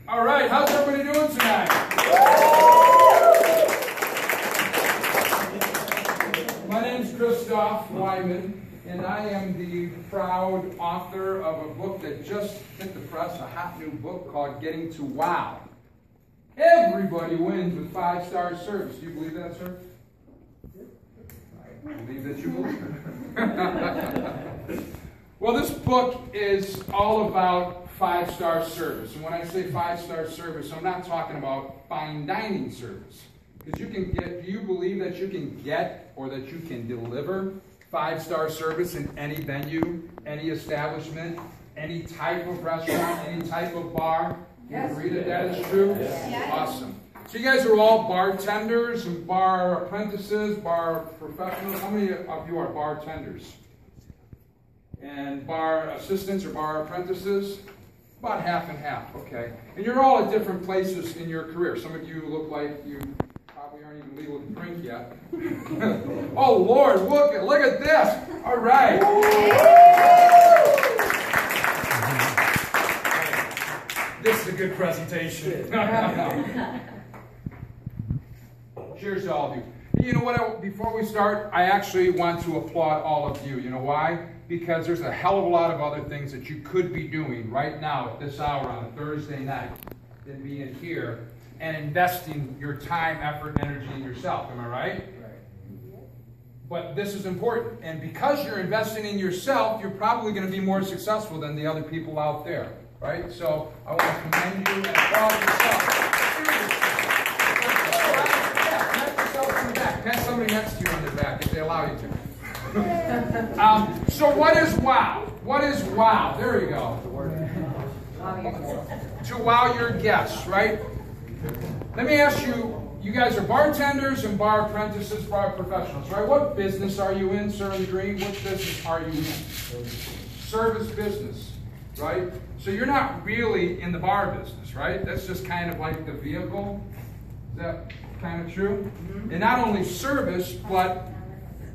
All right, how's everybody doing tonight? My name's Christoph Wyman, and I am the proud author of a book that just hit the press, a hot new book called Getting to Wow. Everybody wins with 5-star service. Do you believe that, sir? I believe that you believe it. Well, this book is all about 5-star service. And when I say 5-star service, I'm not talking about fine dining service. Because you can get, do you believe that you can get or that you can deliver 5-star service in any venue, any establishment, any type of restaurant, any type of bar? Yes. You agree that that is true? Yes. Awesome. So you guys are all bartenders and bar apprentices, bar professionals. How many of you are bartenders? And bar assistants or bar apprentices? About half and half, okay. And you're all at different places in your career. Some of you look like you probably aren't even legal to drink yet. Oh Lord, look at this. All right. This is a good presentation. Cheers to all of you. You know what, before we start, I actually want to applaud all of you. You know why? Because there's a hell of a lot of other things that you could be doing right now at this hour on a Thursday night than being here and investing your time, effort, and energy in yourself. Am I right? Right. But this is important. And because you're investing in yourself, you're probably going to be more successful than the other people out there. Right? So I want to commend you and applaud yourself. Pat yourself on the back. Pat somebody next to you on the back if they allow you to. So what is wow? What is wow? There you go. To wow your guests, right? Let me ask you, you guys are bartenders and bar apprentices, bar professionals, right? What business are you in, sir in the green? Which business are you in? Service business, right? So you're not really in the bar business, right? That's just kind of like the vehicle. Is that kind of true? And not only service, but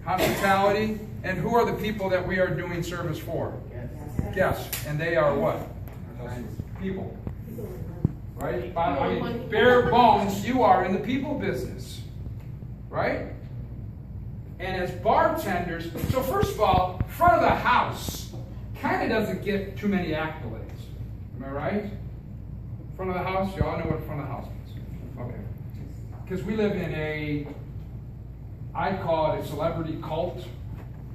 hospitality. And who are the people that we are doing service for? Guests. And they are what? People. Right? I mean, bare bones, you are in the people business. Right? And as bartenders, so first of all, front of the house kind of doesn't get too many accolades. Am I right? Front of the house, you all know what front of the house is. Okay. Because we live in a, I call it a celebrity cult,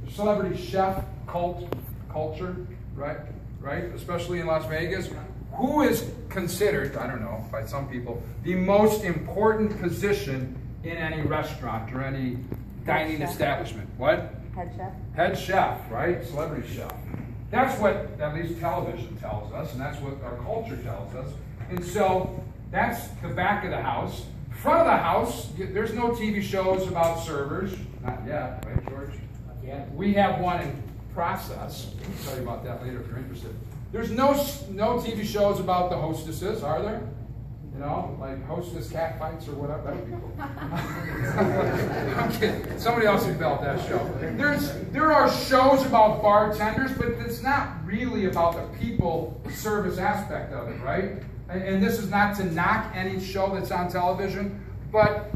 celebrity chef cult culture, right? Right? Especially in Las Vegas. Who is considered, I don't know, by some people, the most important position in any restaurant or any dining establishment? What? Head chef. Head chef, right? Celebrity chef. That's what at least television tells us, and that's what our culture tells us. And so that's the back of the house. Front of the house, there's no TV shows about servers. Not yet, right, George? Not yet. We have one in process. I'll tell you about that later if you're interested. There's no TV shows about the hostesses, are there? You know, like hostess cat fights or whatever. That would be cool. I'm kidding. Somebody else developed that show. There are shows about bartenders, but it's not really about the people service aspect of it, right? And this is not to knock any show that's on television, but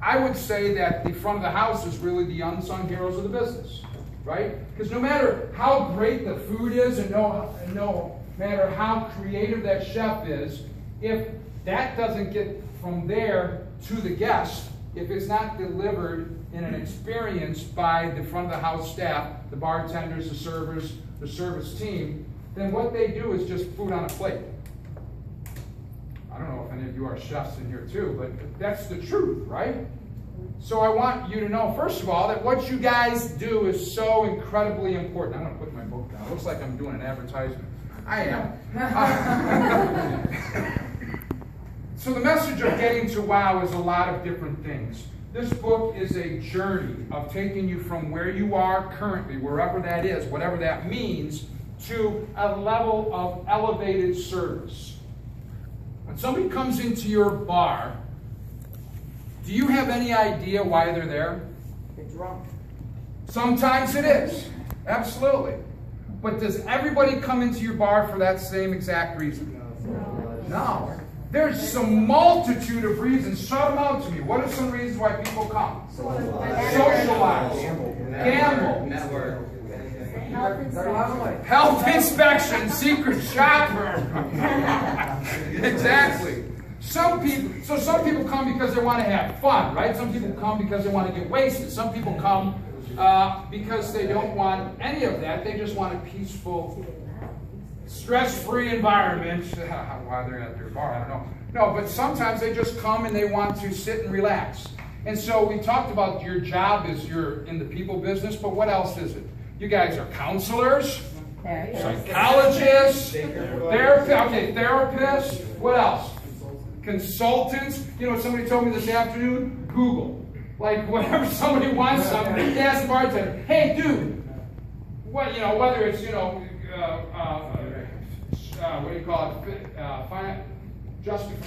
I would say that the front of the house is really the unsung heroes of the business, right? Because no matter how great the food is and no matter how creative that chef is, if that doesn't get from there to the guest, if it's not delivered in an experience by the front of the house staff, the bartenders, the servers, the service team, then what they do is just food on a plate. I don't know if any of you are chefs in here too, but that's the truth, right? So I want you to know, first of all, that what you guys do is so incredibly important. I'm going to put my book down. It looks like I'm doing an advertisement. I am. So the message of Getting to Wow is a lot of different things. This book is a journey of taking you from where you are currently, wherever that is, whatever that means, to a level of elevated service. When somebody comes into your bar, do you have any idea why they're there? They're drunk. Sometimes it is. Absolutely. But does everybody come into your bar for that same exact reason? No. There's some multitude of reasons. Shout them out to me. What are some reasons why people come? Socialize. Gamble. Network. Health inspection. Secret shopper. Exactly. Some people come because they want to have fun, right? Some people come because they want to get wasted. Some people come because they don't want any of that. They just want a peaceful, stress-free environment. Why they're at their bar, I don't know. No, but sometimes they just come and they want to sit and relax. And so we talked about your job is you're in the people business, but what else is it? You guys are counselors, psychologists, therapists. What else? Consultants. You know, somebody told me this afternoon, Google. Like, whenever somebody wants something, they ask the bartender, hey, dude, what, you know, whether it's, you know, what do you call it,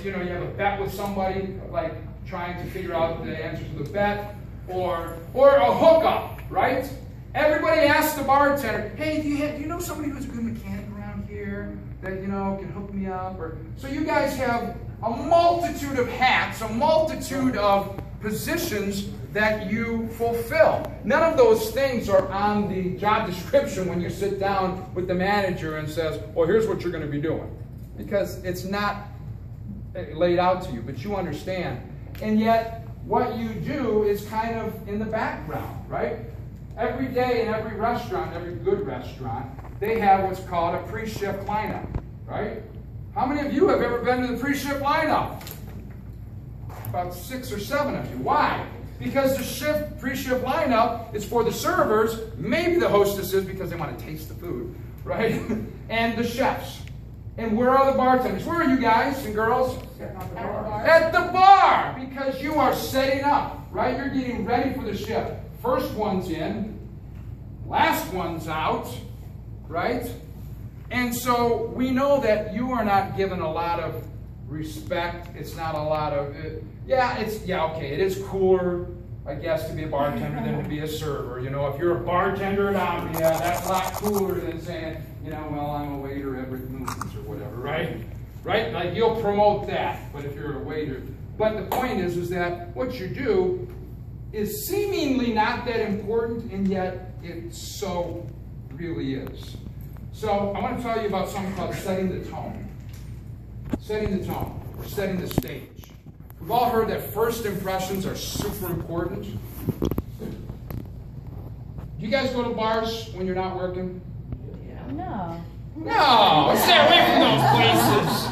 you know, you have a bet with somebody, like trying to figure out the answer to the bet, or a hookup, right? Everybody asks the bartender, hey, do you know somebody who's a good mechanic around here that, you know, can hook me up? Or so you guys have a multitude of hats, a multitude of positions that you fulfill. None of those things are on the job description when you sit down with the manager and says, well, here's what you're going to be doing. Because it's not laid out to you, but you understand. And yet, what you do is kind of in the background, right? Every day in every restaurant, every good restaurant, they have what's called a pre-shift lineup, right? How many of you have ever been to the pre-shift lineup? About 6 or 7 of you. Why? Because the pre-shift lineup is for the servers, maybe the hostesses because they want to taste the food, right? And the chefs. And where are the bartenders? Where are you guys and girls? At the bar, because you are setting up, right? You're getting ready for the shift. First one's in, last one's out, right? And so we know that you are not given a lot of respect. It's not a lot of, okay, it is cooler, I guess, to be a bartender than to be a server. You know, if you're a bartender at Omnia, that's a lot cooler than saying, you know, well, I'm a waiter at Rick Moon's or whatever, right? Right? Like, you'll promote that, but if you're a waiter. But the point is that what you do is seemingly not that important, and yet it so really is. So I want to tell you about something called setting the tone. Setting the tone, or setting the stage. We've all heard that first impressions are super important. Do you guys go to bars when you're not working? No. No, stay away from those places.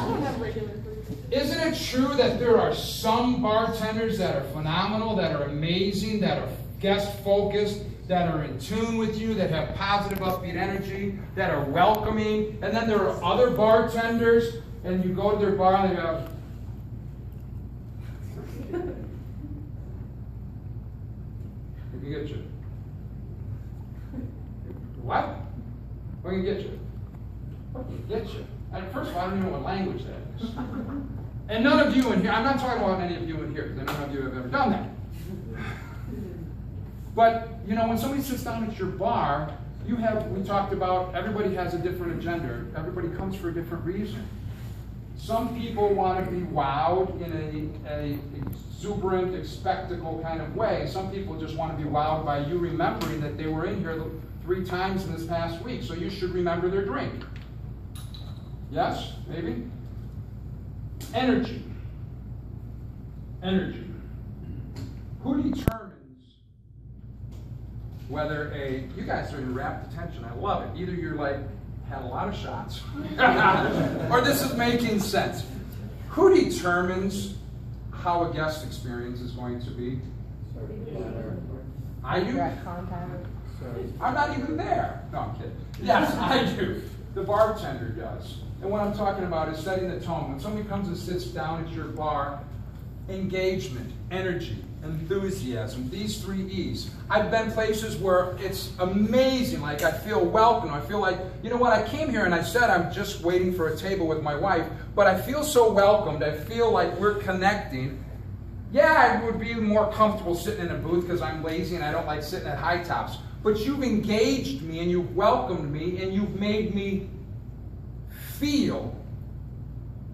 Isn't it true that there are some bartenders that are phenomenal, that are amazing, that are guest-focused, that are in tune with you, that have positive, upbeat energy, that are welcoming, and then there are other bartenders, and you go to their bar and they go, we can get you. What? We can get you. We can get you. And first of all, I don't even know what language that is. And none of you in here, I'm not talking about any of you in here, because none of you have ever done that. But, you know, when somebody sits down at your bar, we talked about everybody has a different agenda. Everybody comes for a different reason. Some people want to be wowed in a exuberant, spectacle kind of way. Some people just want to be wowed by you remembering that they were in here 3 times in this past week, so you should remember their drink. Yes? Maybe? Energy. Energy. Who determines whether you guys are in rapt attention, I love it. Either you're like, had a lot of shots, or this is making sense. Who determines how a guest experience is going to be? I do. I'm not even there. No, I'm kidding. Yes, I do. The bartender does. And what I'm talking about is setting the tone. When somebody comes and sits down at your bar, engagement, energy, enthusiasm, these 3 E's. I've been places where it's amazing, like I feel welcome. I feel like, you know what, I came here and I said I'm just waiting for a table with my wife, but I feel so welcomed. I feel like we're connecting. Yeah, I would be more comfortable sitting in a booth because I'm lazy and I don't like sitting at high tops. But you've engaged me and you've welcomed me and you've made me feel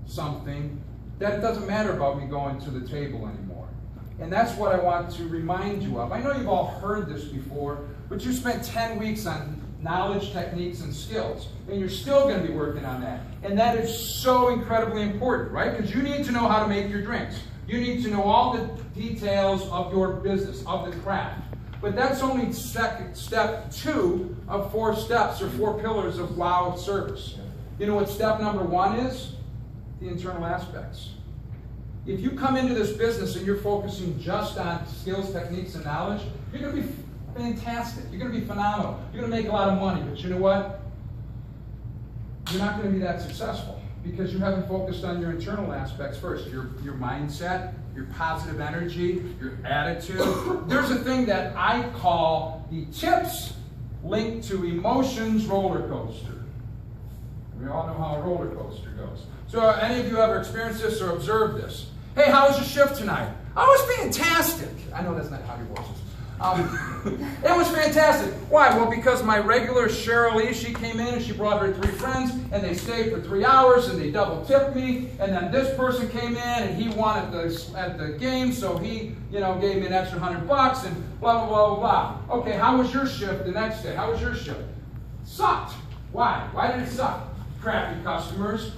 something that it doesn't matter about me going to the table anymore. And that's what I want to remind you of. I know you've all heard this before, but you spent 10 weeks on knowledge, techniques, and skills. And you're still going to be working on that. And that is so incredibly important, right? Because you need to know how to make your drinks. You need to know all the details of your business, of the craft. But that's only step 2 of 4 steps or 4 pillars of WOW service. You know what step number 1 is? The internal aspects. If you come into this business and you're focusing just on skills, techniques, and knowledge, you're going to be fantastic. You're going to be phenomenal. You're going to make a lot of money. But you know what? You're not going to be that successful because you haven't focused on your internal aspects first. Your mindset, your positive energy, your attitude. There's a thing that I call the tips linked to emotions roller coaster. We all know how a roller coaster goes. So any of you ever experienced this or observed this? Hey, how was your shift tonight? Oh, it was fantastic. I know that's not how your voice is. It was fantastic. Why? Well, because my regular Cheryl Lee, she came in and she brought her 3 friends and they stayed for 3 hours and they double tipped me. And then this person came in and he won at the game, so he, gave me an extra $100 and blah, blah, blah, blah, blah. Okay, how was your shift the next day? How was your shift? Sucked. Why? Why did it suck? Crappy customers,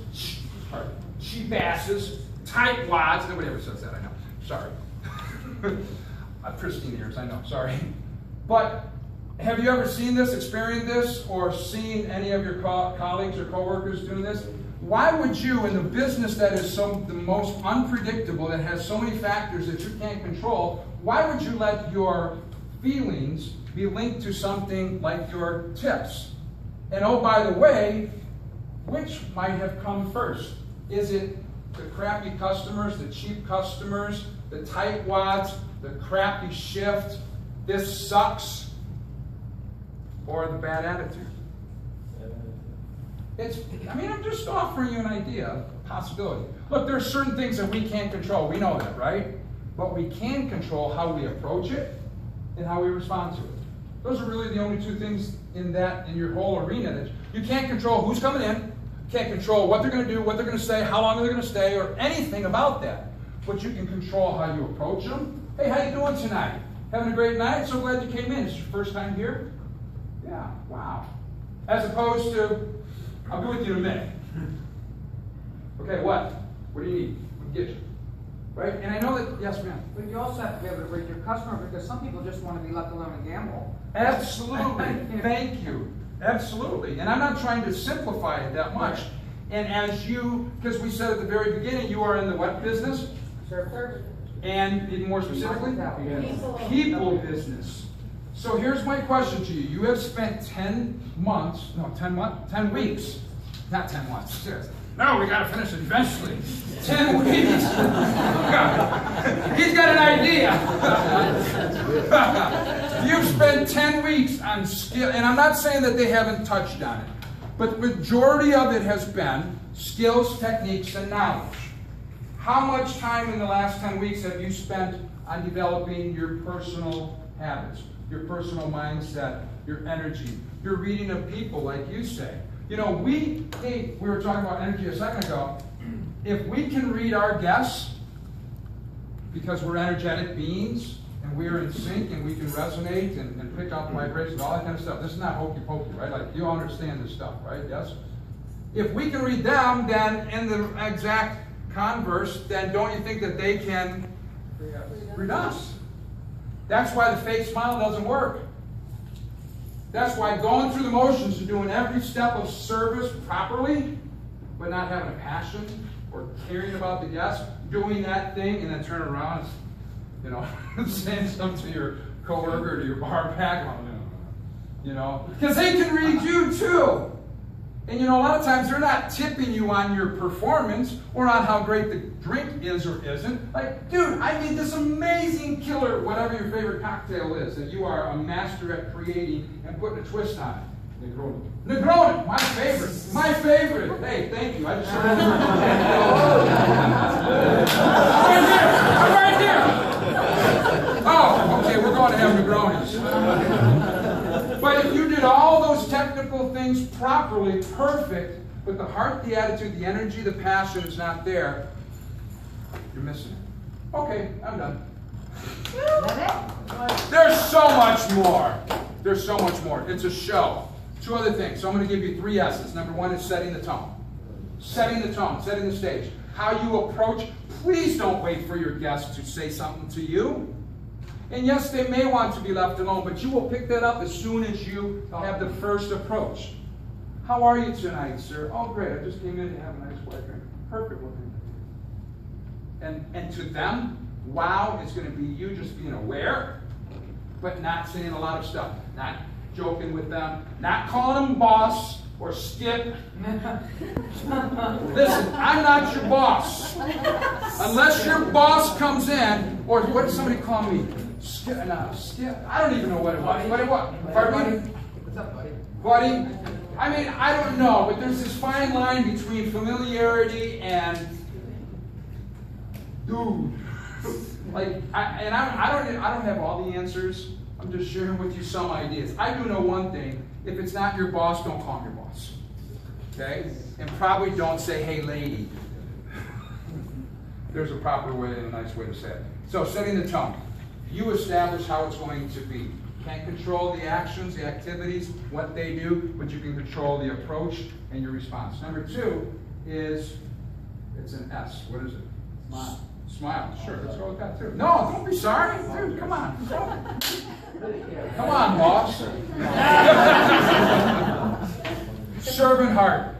cheap asses, tight wads. Nobody ever says that, I know. Sorry. Pristine ears, I know, sorry. But have you ever seen this, experienced this, or seen any of your colleagues or coworkers doing this? Why would you, in the business that is the most unpredictable, that has so many factors that you can't control, why would you let your feelings be linked to something like your tips? And oh, by the way, which might have come first? Is it the crappy customers, the cheap customers, the tight wads, the crappy shift, this sucks, or the bad attitude? I'm just offering you an idea, a possibility. Look, there are certain things that we can't control. We know that, right? But we can control how we approach it and how we respond to it. Those are really the only 2 things in your whole arena. That you can't control who's coming in, can't control what they're going to do, what they're going to say, how long they're going to stay, or anything about that. But you can control how you approach them. Hey, how you doing tonight? Having a great night? So glad you came in. It's your first time here? Yeah, wow. As opposed to, I'll be with you in a minute. Okay, what? What do you need? What do you get you? Right? And I know that, yes, ma'am. But you also have to be able to read your customer because some people just want to be left alone and gamble. Absolutely. Thank you. Absolutely. And I'm not trying to simplify it that much. And as you, because we said at the very beginning, you are in the what business? Service. And even more specifically, people business. So here's my question to you. You have spent 10 weeks. Not 10 months, seriously. No, we got to finish it eventually. 10 weeks. He's got an idea. You've spent 10 weeks on skill, and I'm not saying that they haven't touched on it, but the majority of it has been skills, techniques, and knowledge. How much time in the last 10 weeks have you spent on developing your personal habits, your personal mindset, your energy, your reading of people, like you say? We were talking about energy a second ago. If we can read our guests, because we're energetic beings, and we're in sync, and we can resonate and pick up vibrations, all that kind of stuff. This is not hokey pokey, right? Like, you understand this stuff, right? Yes? If we can read them, then in the exact converse, then don't you think that they can read us? That's why the fake smile doesn't work. That's why going through the motions and doing every step of service properly, but not having a passion or caring about the guest, doing that thing and then turn around and saying something to your coworker or to your bar back, because they can read you too. And a lot of times they're not tipping you on your performance or on how great the drink is or isn't. Like, dude, I made this amazing killer, whatever your favorite cocktail is, that you are a master at creating and putting a twist on it. Negroni. Negroni, my favorite. My favorite. Hey, thank you. I just heard I'm right here. Oh, okay, we're going to have Negronis. But if you did all those technical things properly, perfect, but the heart, the attitude, the energy, the passion is not there, You're missing it. Okay, I'm done. That There's so much more. There's so much more. It's a show. Two other things. So I'm going to give you 3 S's. Number 1 is setting the tone. Setting the tone, setting the stage. How you approach. Please don't wait for your guests to say something to you. And yes, they may want to be left alone, but you will pick that up as soon as you have the first approach. How are you tonight, sir? Oh, great. I just came in to have a nice white drink. Perfect. And to them, wow is going to be you just being aware, but not saying a lot of stuff. Not joking with them. Not calling them boss or Skip. Listen, I'm not your boss. Unless your boss comes in, or what did somebody call me? Skip. No, Skip. I don't even know what it was. What? Pardon me? What's up, buddy? Buddy? I mean, I don't know, but there's this fine line between familiarity and dude. Like, I don't have all the answers. I'm just sharing with you some ideas. I do know one thing. If it's not your boss, don't call him your boss. Okay? And probably don't say, hey, lady. There's a proper way and a nice way to say it. So, setting the tone. You establish how it's going to be. Can't control the actions, the activities, what they do, but you can control the approach and your response. Number 2 is, it's an S. What is it? Smile. Smile. Sure, let's go with that too. No, don't be sorry. Dude, come on. Come on, boss. Servant heart.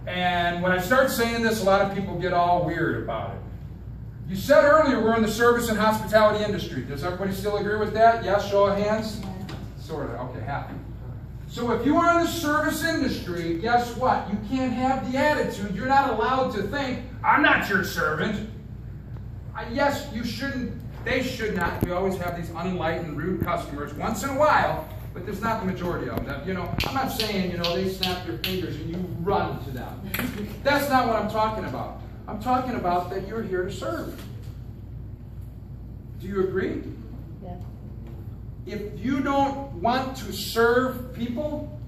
And when I start saying this, a lot of people get all weird about it. You said earlier we're in the service and hospitality industry. Does everybody still agree with that? Yes, show of hands? Sort of. Okay, happy. So if you are in the service industry, guess what? You can't have the attitude. You're not allowed to think, I'm not your servant. Yes, you shouldn't. They should not. We always have these unenlightened, rude customers once in a while, but there's not the majority of them. That, I'm not saying, they snap your fingers and you run to them. That's not what I'm talking about. I'm talking about that you're here to serve. Do you agree? Yeah. If you don't want to serve people,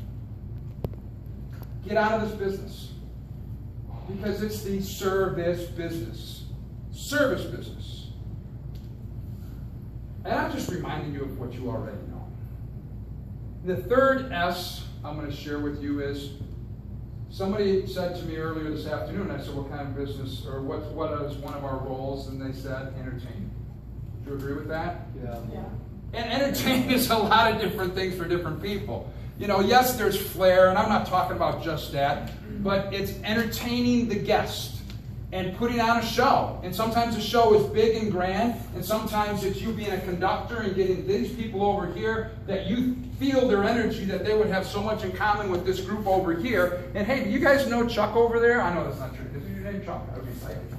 get out of this business. Because it's the service business. Service business. And I'm just reminding you of what you already know. The third S I'm going to share with you is, somebody said to me earlier this afternoon, I said, what kind of business, or what is one of our roles? And they said, entertaining. Do you agree with that? Yeah. And entertaining is a lot of different things for different people. Yes, there's flair, and I'm not talking about just that, but it's entertaining the guest and putting on a show. And sometimes the show is big and grand, and sometimes it's you being a conductor and getting these people over here that you feel their energy, that they would have so much in common with this group over here. And hey, do you guys know Chuck over there? I know that's not true. Is your name Chuck? I would be psyched.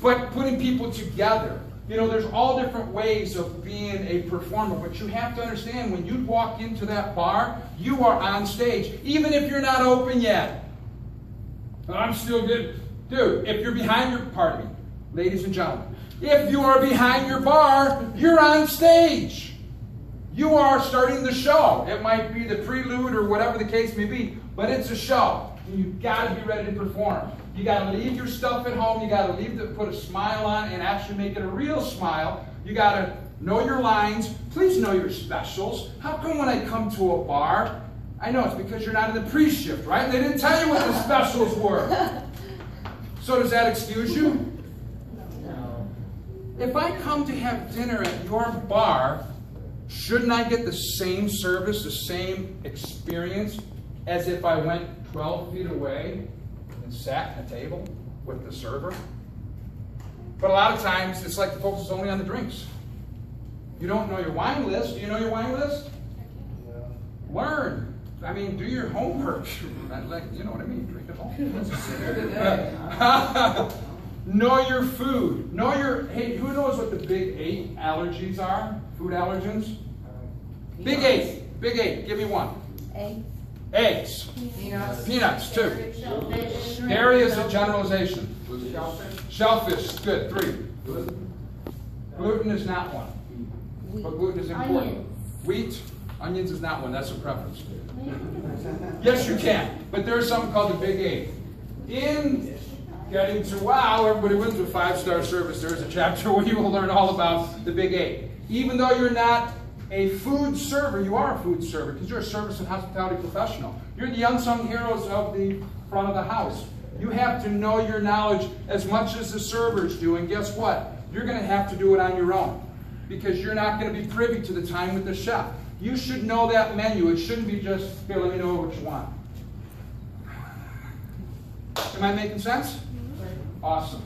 But putting people together. There's all different ways of being a performer, but you have to understand, when you walk into that bar, you are on stage, even if you're not open yet. I'm still good. Dude, if you're behind your, pardon me, ladies and gentlemen, if you are behind your bar, you're on stage. You are starting the show. It might be the prelude or whatever the case may be, but it's a show. And you've got to be ready to perform. You got to leave your stuff at home. You got to leave to put a smile on and actually make it a real smile. You got to know your lines. Please know your specials. How come when I come to a bar, I know it's because you're not in the pre-shift, right? They didn't tell you what the specials were. So does that excuse you? No. If I come to have dinner at your bar, shouldn't I get the same service, the same experience as if I went 12 feet away and sat at a table with the server? But a lot of times, it's like the focus is only on the drinks. You don't know your wine list. Do you know your wine list? Yeah. Learn. I mean, do your homework. Like, you know what I mean? Drink at home. Know your food. Hey, who knows what the big 8 allergies are? Food allergens? Big 8. Big 8. Give me one. Eggs. Eggs. Peanuts. Peanuts, 2. Shellfish. Dairy is a generalization. Shellfish, good, 3. Gluten is not one. But gluten is important. Onions. Wheat, onions is not one. That's a preference. Yes, you can. But there's something called the Big 8. getting to wow, everybody went to 5-star service. There is a chapter where you will learn all about the Big 8. Even though you're not a food server, you are a food server because you're a service and hospitality professional. You're the unsung heroes of the front of the house. You have to know your knowledge as much as the servers do, and guess what? You're going to have to do it on your own because you're not going to be privy to the time with the chef. You should know that menu. It shouldn't be just, here, let me know what you want. Am I making sense? Awesome.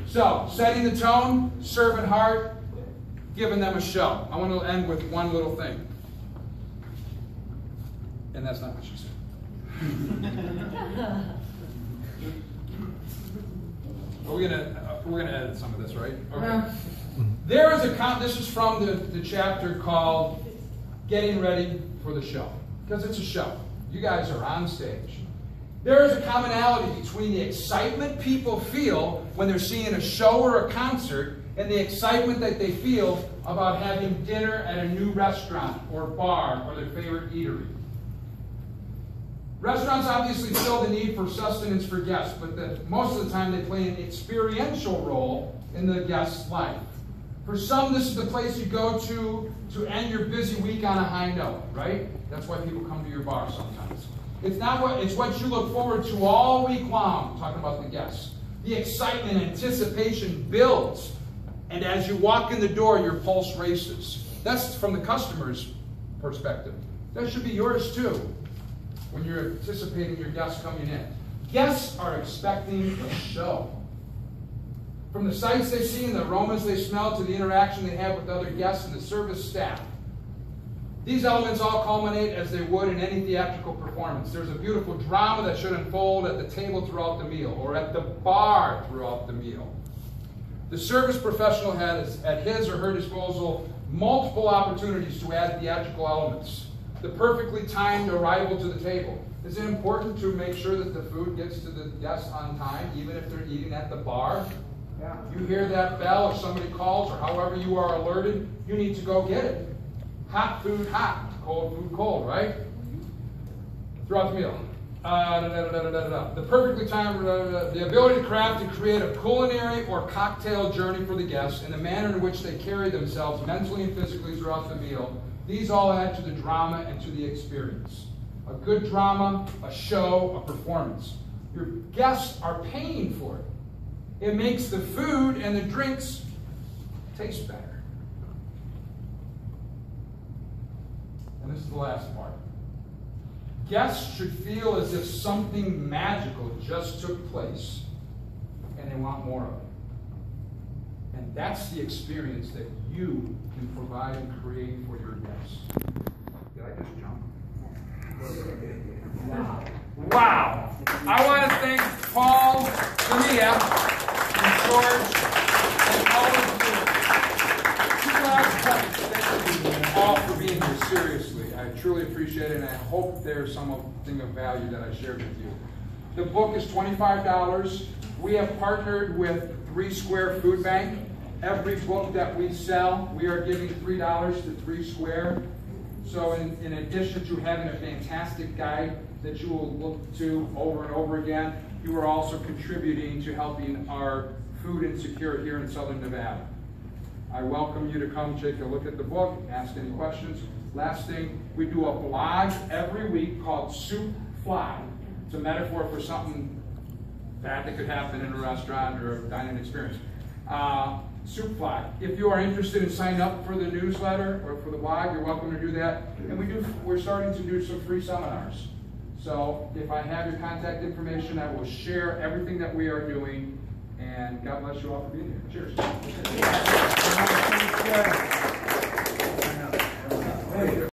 So, setting the tone, serving heart, giving them a show. I want to end with one little thing. And that's not what she said. We're gonna edit some of this, right? Okay. There is this is from the chapter called Getting Ready for the Show. Because it's a show. You guys are on stage. There is a commonality between the excitement people feel when they're seeing a show or a concert and the excitement that they feel about having dinner at a new restaurant or bar or their favorite eatery. Restaurants obviously fill the need for sustenance for guests, but most of the time they play an experiential role in the guest's life. For some, this is the place you go to end your busy week on a high note, right? That's why people come to your bar sometimes. It's what you look forward to all week long, talking about the guests. The excitement, anticipation builds, and as you walk in the door, your pulse races. That's from the customer's perspective. That should be yours too, when you're anticipating your guests coming in. Guests are expecting a show. From the sights they see and the aromas they smell to the interaction they have with other guests and the service staff. These elements all culminate as they would in any theatrical performance. There's a beautiful drama that should unfold at the table throughout the meal or at the bar throughout the meal. The service professional has at his or her disposal multiple opportunities to add theatrical elements. The perfectly timed arrival to the table. Is it important to make sure that the food gets to the guests on time, even if they're eating at the bar? Yeah. You hear that bell or somebody calls or however you are alerted, you need to go get it. Hot food hot, cold food cold, right? Throughout the meal. The perfectly timed, the ability to craft and create a culinary or cocktail journey for the guests and the manner in which they carry themselves mentally and physically throughout the meal. These all add to the drama and to the experience. A good drama, a show, a performance. Your guests are paying for it. It makes the food and the drinks taste better. And this is the last part. Guests should feel as if something magical just took place and they want more of it. And that's the experience that you can provide and create for your guests. Did I just jump? Wow. I want to thank Paul, Samia, and George, and all of you. Thank you all for being here, seriously. I truly appreciate it, and I hope there's something of value that I shared with you. The book is $25. We have partnered with 3 Square Food Bank. Every book that we sell, we are giving $3 to 3 Square. So in addition to having a fantastic guide that you will look to over and over again, you are also contributing to helping our food insecurity here in Southern Nevada. I welcome you to come take a look at the book, ask any questions. Last thing, we do a blog every week called Soup Fly. It's a metaphor for something bad that could happen in a restaurant or a dining experience. Soup Fly. If you are interested in signing up for the newsletter or for the blog, you're welcome to do that. And we're starting to do some free seminars. So if I have your contact information, I will share everything that we are doing. And God bless you all for being here. Cheers.